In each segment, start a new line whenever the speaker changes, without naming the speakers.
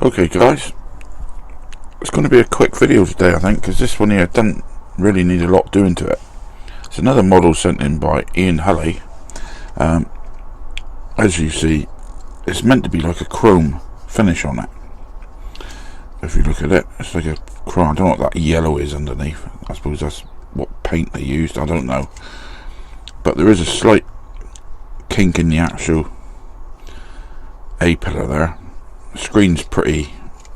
Okay guys, it's going to be a quick video today I think, because this one here doesn't really need a lot doing to it. It's another model sent in by Ian Hulley. As you see, it's meant to be like a chrome finish on it. If you look at it, it's like a chrome. I don't know what that yellow is underneath. I suppose that's what paint they used, I don't know. But there is a slight kink in the actual A-pillar there. The screen's pretty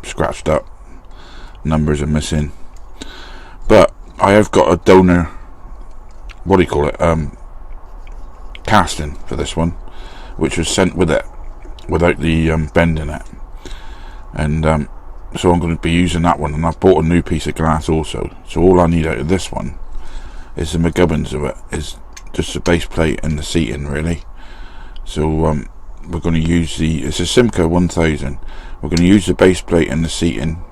scratched up, numbers are missing, but I have got a donor, what do you call it, casting for this one, which was sent with it, without the bend in it, and so I'm going to be using that one. And I've bought a new piece of glass also, so all I need out of this one is the McGubbins of it, is just the base plate and the seating really. So we're going to use it's a Simca 1000. We're going to use the base plate and the seating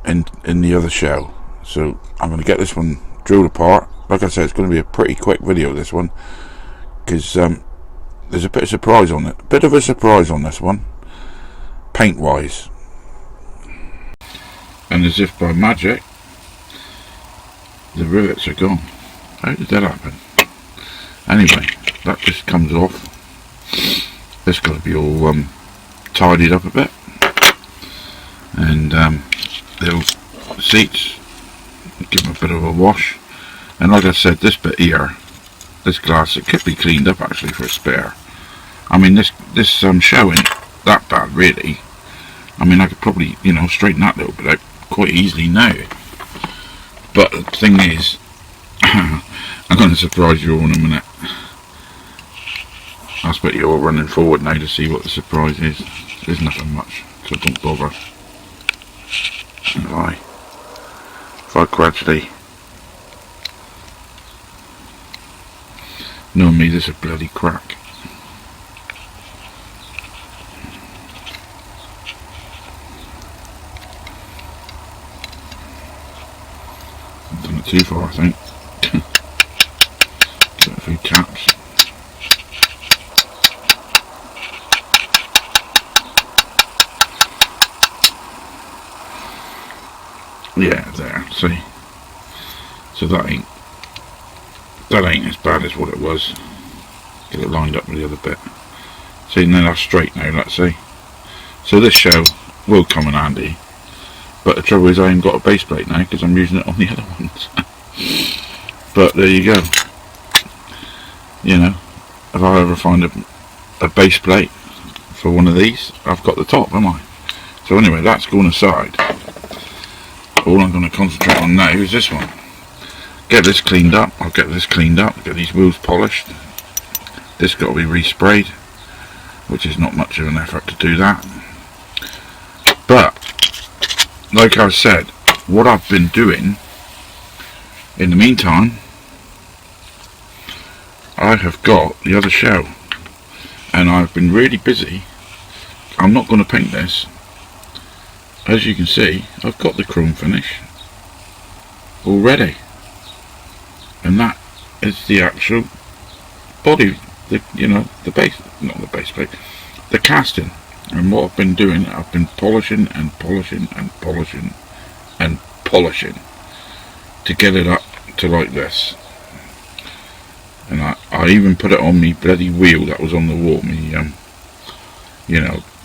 in the other shell. So I'm going to get this one drilled apart. Like I said, it's going to be a pretty quick video, this one, because there's a bit of surprise on it. A bit of a surprise on this one, paint wise. And as if by magic, the rivets are gone. How did that happen? Anyway, that just comes off. It's got to be all tidied up a bit, and the seats, give them a bit of a wash. And like I said, this bit here, this glass, it could be cleaned up actually for a spare. I mean, this shell ain't that bad really. I mean, I could probably, straighten that little bit out quite easily now. But the thing is, I'm going to surprise you all in a minute. I expect you're all running forward now to see what the surprise is. There's nothing much, so don't bother. If I gradually... Knowing me, this is a bloody crack. I've done it too far, I think. Got a few taps. Yeah, there, see. So that ain't as bad as what it was. Get it lined up with the other bit. See, now that's straight now, let's see. So this shell will come in handy, but the trouble is I ain't got a base plate now because I'm using it on the other ones. But there you go. If I ever find a base plate for one of these, I've got the top, haven't I? So anyway, that's going aside. All I'm going to concentrate on now is this one. Get this cleaned up. I'll get this cleaned up, get these wheels polished. This got to be resprayed, which is not much of an effort to do that. But like I said, what I've been doing in the meantime, I have got the other shell, and I've been really busy. I'm not going to paint this. As you can see, I've got the chrome finish already, and that is the actual body, the base, not the base plate, the casting. And what I've been doing, I've been polishing and polishing and polishing and polishing to get it up to like this. And I even put it on me bloody wheel that was on the wall, me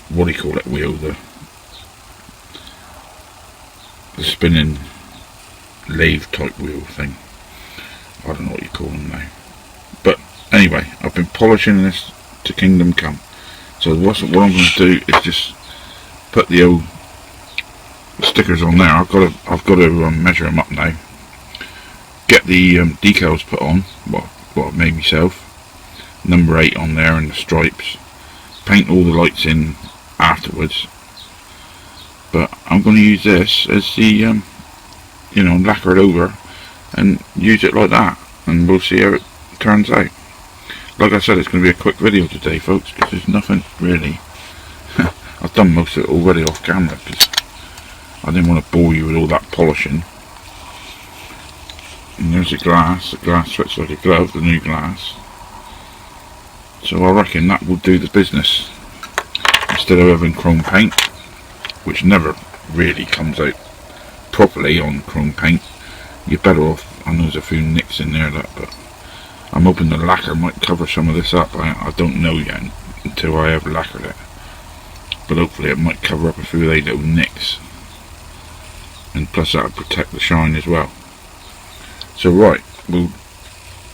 what do you call it, wheel, the spinning lathe type wheel thing. I don't know what you call them now. But anyway, I've been polishing this to Kingdom Come. So what I'm going to do is just put the old stickers on there. I've got to measure them up now. Get the decals put on. What I've made myself. Number 8 on there and the stripes. Paint all the lights in afterwards. But I'm going to use this as the, lacquer it over and use it like that, and we'll see how it turns out. Like I said, it's going to be a quick video today, folks, because there's nothing really. I've done most of it already off camera because I didn't want to bore you with all that polishing. And there's the glass fits like a glove, the new glass. So I reckon that will do the business instead of having chrome paint. which never really comes out properly on chrome paint. You're better off, I know there's a few nicks in there, but I'm hoping the lacquer might cover some of this up. I don't know yet until I have lacquered it, but hopefully it might cover up a few of those little nicks, and plus that'll protect the shine as well. So right,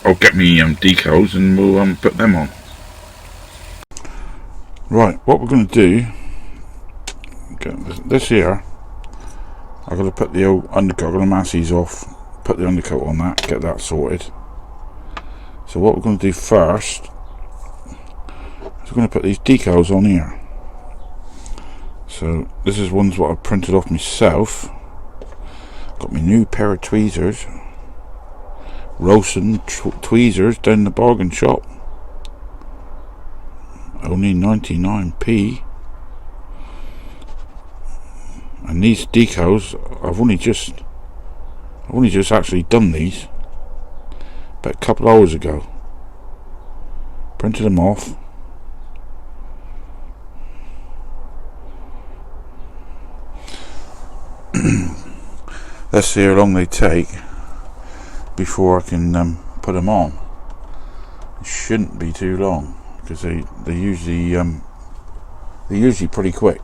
I'll get me decals and we'll put them on. Right, what we're going to do, get this here, I've got to put the old undercoat, I'm going to mask these off, put the undercoat on that, get that sorted. So what we're going to do first is we're going to put these decals on here. So this is ones what I printed off myself. Got my new pair of tweezers, Rosen tweezers down the bargain shop. Only 99p. And these decals, I've only just actually done these about a couple hours ago. Printed them off. Let's see how long they take before I can put them on. It shouldn't be too long, because they're usually pretty quick.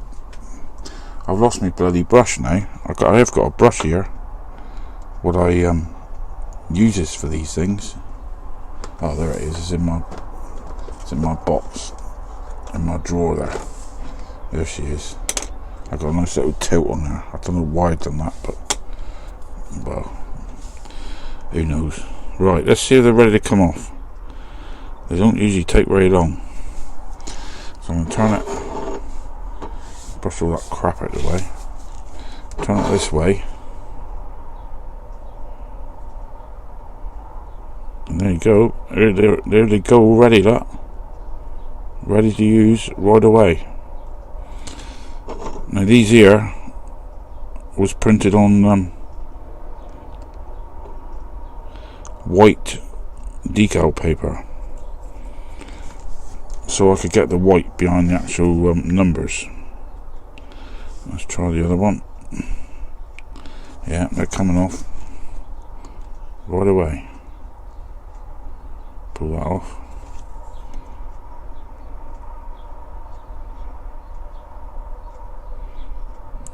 I've lost my bloody brush now. I have got a brush here, what I uses for these things. Oh, there it is. It's in my box, in my drawer there. There she is. I got a nice little tilt on there. I don't know why I've done that, but well, who knows. Right, let's see if they're ready to come off. They don't usually take very long. So I'm going to turn it, brush all that crap out of the way, turn it this way, and there you go. There they go already, look. Ready to use right away. Now these here was printed on white decal paper, so I could get the white behind the actual numbers. Let's try the other one. Yeah, they're coming off right away. Pull that off.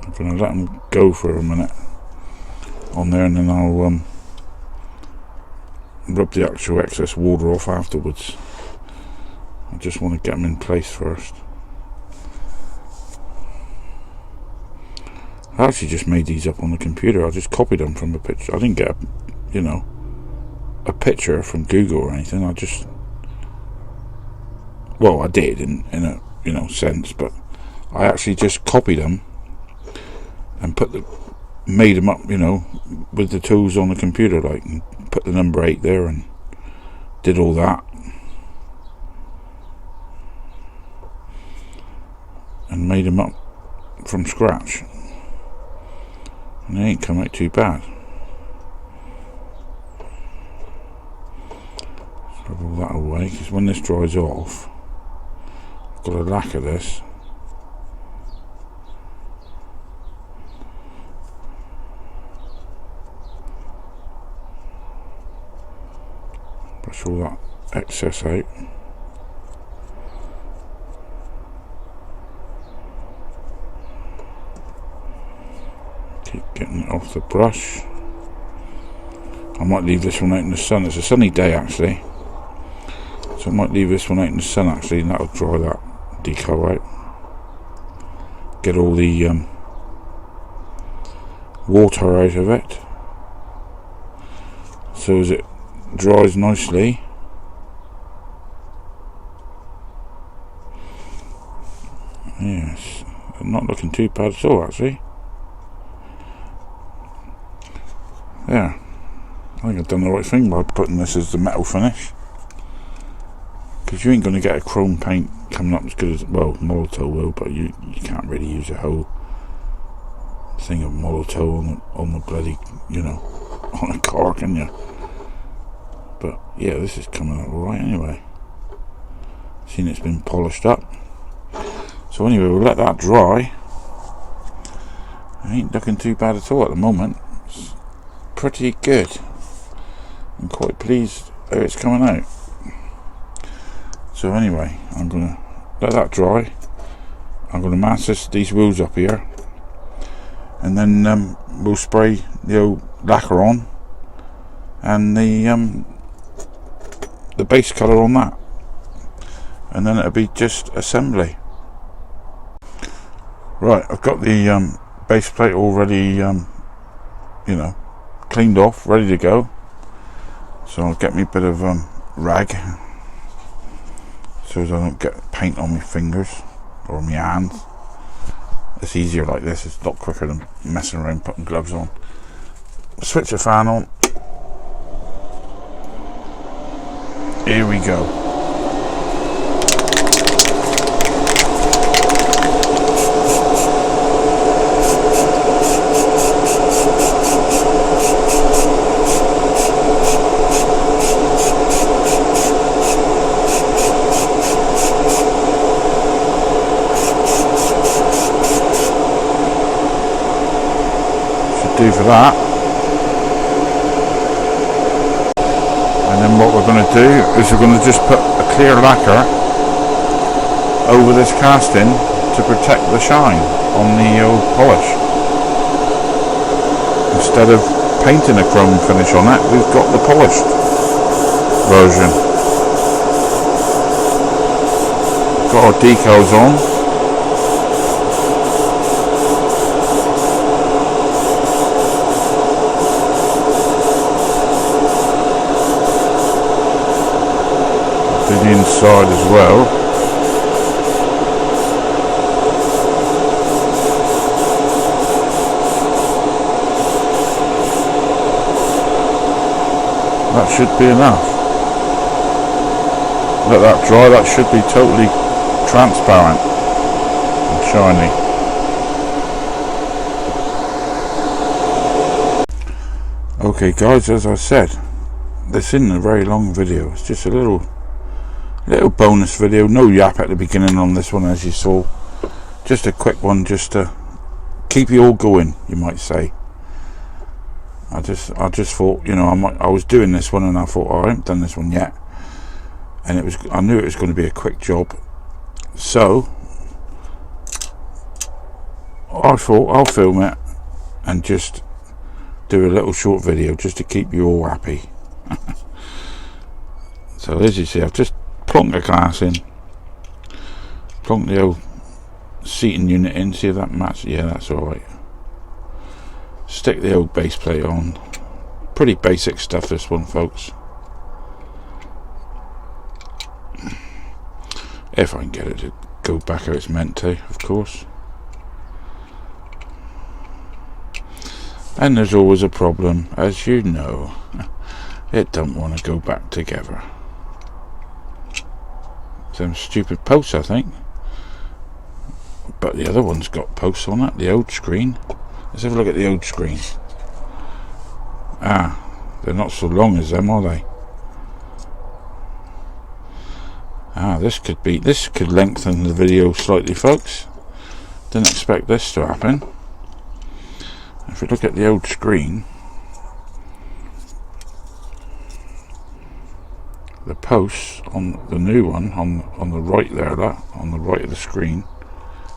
I'm going to let them go for a minute on there, and then I'll rub the actual excess water off afterwards. I just want to get them in place first. I actually just made these up on the computer. I just copied them from a picture. I didn't get a picture from Google or anything. I did in a sense, but I actually just copied them and made them up, with the tools on the computer, like, and put the number 8 there and did all that, and made them up from scratch, and they ain't come out too bad. Rub all that away, because when this dries off, I've got a lacquer this. Brush all that excess out. Keep getting it off the brush. I might leave this one out in the sun. It's a sunny day actually, so I might leave this one out in the sun actually, and that'll dry that decal out. Get all the water out of it, so as it dries nicely. Yes, not looking too bad at all actually. There, I think I've done the right thing by putting this as the metal finish, because you ain't going to get a chrome paint coming up as good as, well, Molotow will, but you can't really use a whole thing of Molotow on the bloody, on a car, can you? But yeah, this is coming out alright anyway. Seen it's been polished up. So anyway, we'll let that dry. ain't looking too bad at all at the moment. It's pretty good. I'm quite pleased how it's coming out. So anyway, I'm going to let that dry. I'm going to mask these wheels up here, and then we'll spray the old lacquer on and the base colour on that, and then it'll be just assembly. Right, I've got the base plate already cleaned off, ready to go. So I'll get me a bit of rag so as I don't get paint on my fingers or my hands. It's easier like this, it's a lot quicker than messing around putting gloves on. Switch the fan on. Here we go. Do for that, and then what we're going to do is we're going to just put a clear lacquer over this casting to protect the shine on the old polish. Instead of painting a chrome finish on it, we've got the polished version. Got our decals on. The inside as well. That should be enough. Let that dry, that should be totally transparent and shiny. Okay guys, as I said, this isn't a very long video, it's just a little bonus video, no yap at the beginning on this one, as you saw. Just a quick one, just to keep you all going, you might say. I just thought, I was doing this one and I thought, I haven't done this one yet, and I knew it was going to be a quick job, so I thought I'll film it and just do a little short video just to keep you all happy. So as you see, I've just plonk the glass in, plonk the old seating unit in, see if that matches. Yeah, that's alright. Stick the old base plate on. Pretty basic stuff, this one, folks. If I can get it to go back how it's meant to, of course. And there's always a problem, as you know. It don't want to go back together. Some stupid posts, I think, but the other one's got posts on it, the old screen. Let's have a look at the old screen. They're not so long as them, are they? This could lengthen the video slightly, folks. Didn't expect this to happen. If we look at the old screen, the posts on the new one on the right there, on the right of the screen,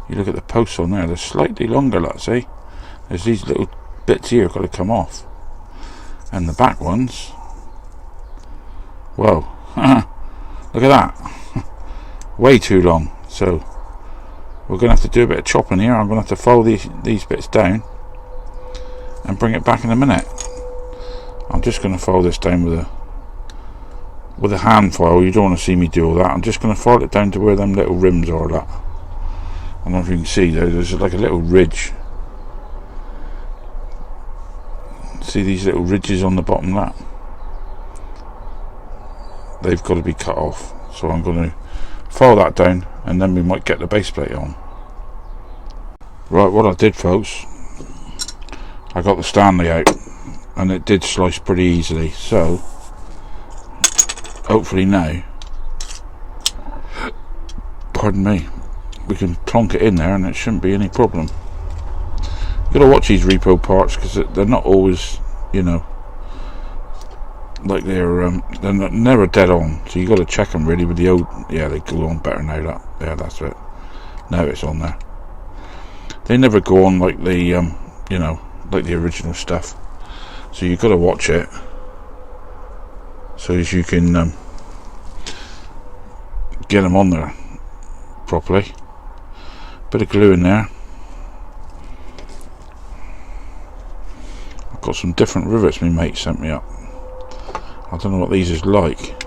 you look at the posts on there, they're slightly longer, let's see. There's these little bits here got to come off, and the back ones, whoa, look at that, way too long. So we're going to have to do a bit of chopping here. I'm going to have to fold these bits down and bring it back in a minute. I'm just going to fold this down with a hand file. You don't want to see me do all that. I'm just going to fold it down to where them little rims are. That, I don't know if you can see there, there's like a little ridge. See these little ridges on the bottom? That they've got to be cut off. So I'm going to file that down, and then we might get the base plate on. Right, what I did, folks, I got the Stanley out, and it did slice pretty easily. So hopefully now, pardon me, we can plonk it in there and it shouldn't be any problem. You gotta watch these repro parts because they're not always, you know, like they're never dead on. So you got to check them really with the old. Yeah, they go on better now. That, yeah, that's it. Now it's on there. They never go on like the you know, like the original stuff. So you got to watch it so as you can get them on there properly. Bit of glue in there. I've got some different rivets my mate sent me up. I don't know what these is like.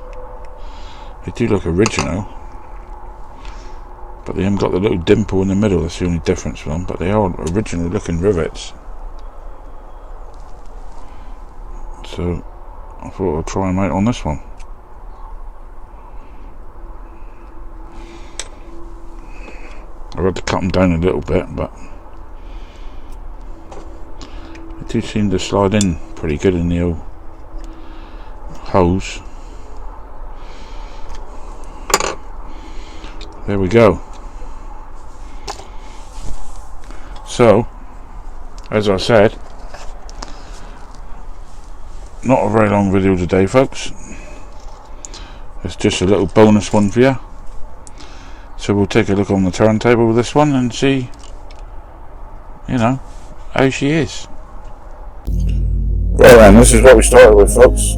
They do look original, but they haven't got the little dimple in the middle. That's the only difference with them, but they are original looking rivets. So I thought I'd try them out on this one. I've had to cut them down a little bit, but they do seem to slide in pretty good in the old hose. There we go. So, as I said, not a very long video today, folks. It's just a little bonus one for you. So we'll take a look on the turntable with this one and see, you know, how she is. Right then, this is what we started with, folks.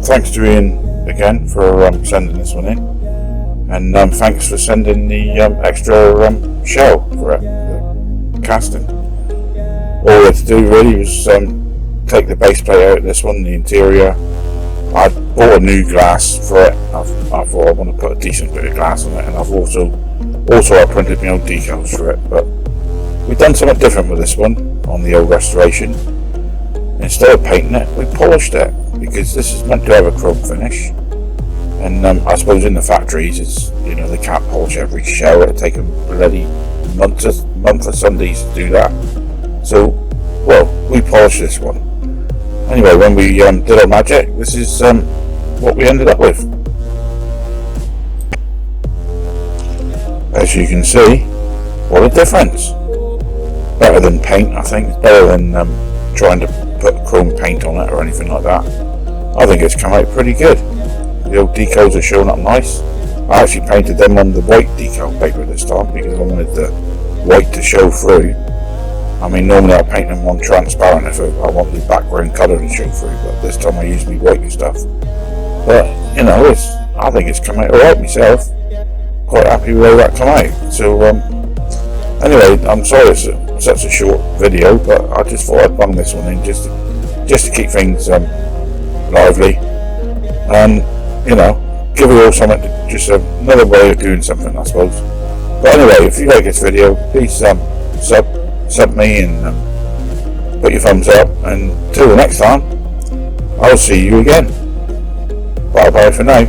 Thanks to Ian again for sending this one in, and thanks for sending the extra shell for it, the casting. All we had to do really was take the base plate out of this one, the interior. I bought a new glass for it. I thought I want to put a decent bit of glass on it, and I've also I printed my own decals for it. But we've done something different with this one on the old restoration. Instead of painting it, we polished it, because this is meant to have a chrome finish. And I suppose in the factories, it's, you know, they can't polish every shell. It'll take a bloody month of Sundays to do that. So, well, we polished this one. Anyway, when we did our magic, this is what we ended up with. As you can see, what a difference. Better than paint, I think. It's better than trying to put chrome paint on it or anything like that. I think it's come out pretty good. The old decals are showing up nice. I actually painted them on the white decal paper this time because I wanted the white to show through. I mean, normally I paint them on transparent if I want the background colour to show through, but this time I used my white stuff. But, you know, I think it's come out alright myself. Quite happy with how that come out. So, anyway, I'm sorry it's such a short video, but I just thought I'd bung this one in just to keep things lively, and, you know, give you all something, just another way of doing something, I suppose. But anyway, if you like this video, please sub me and put your thumbs up, and till the next time, I'll see you again. Bye bye for now.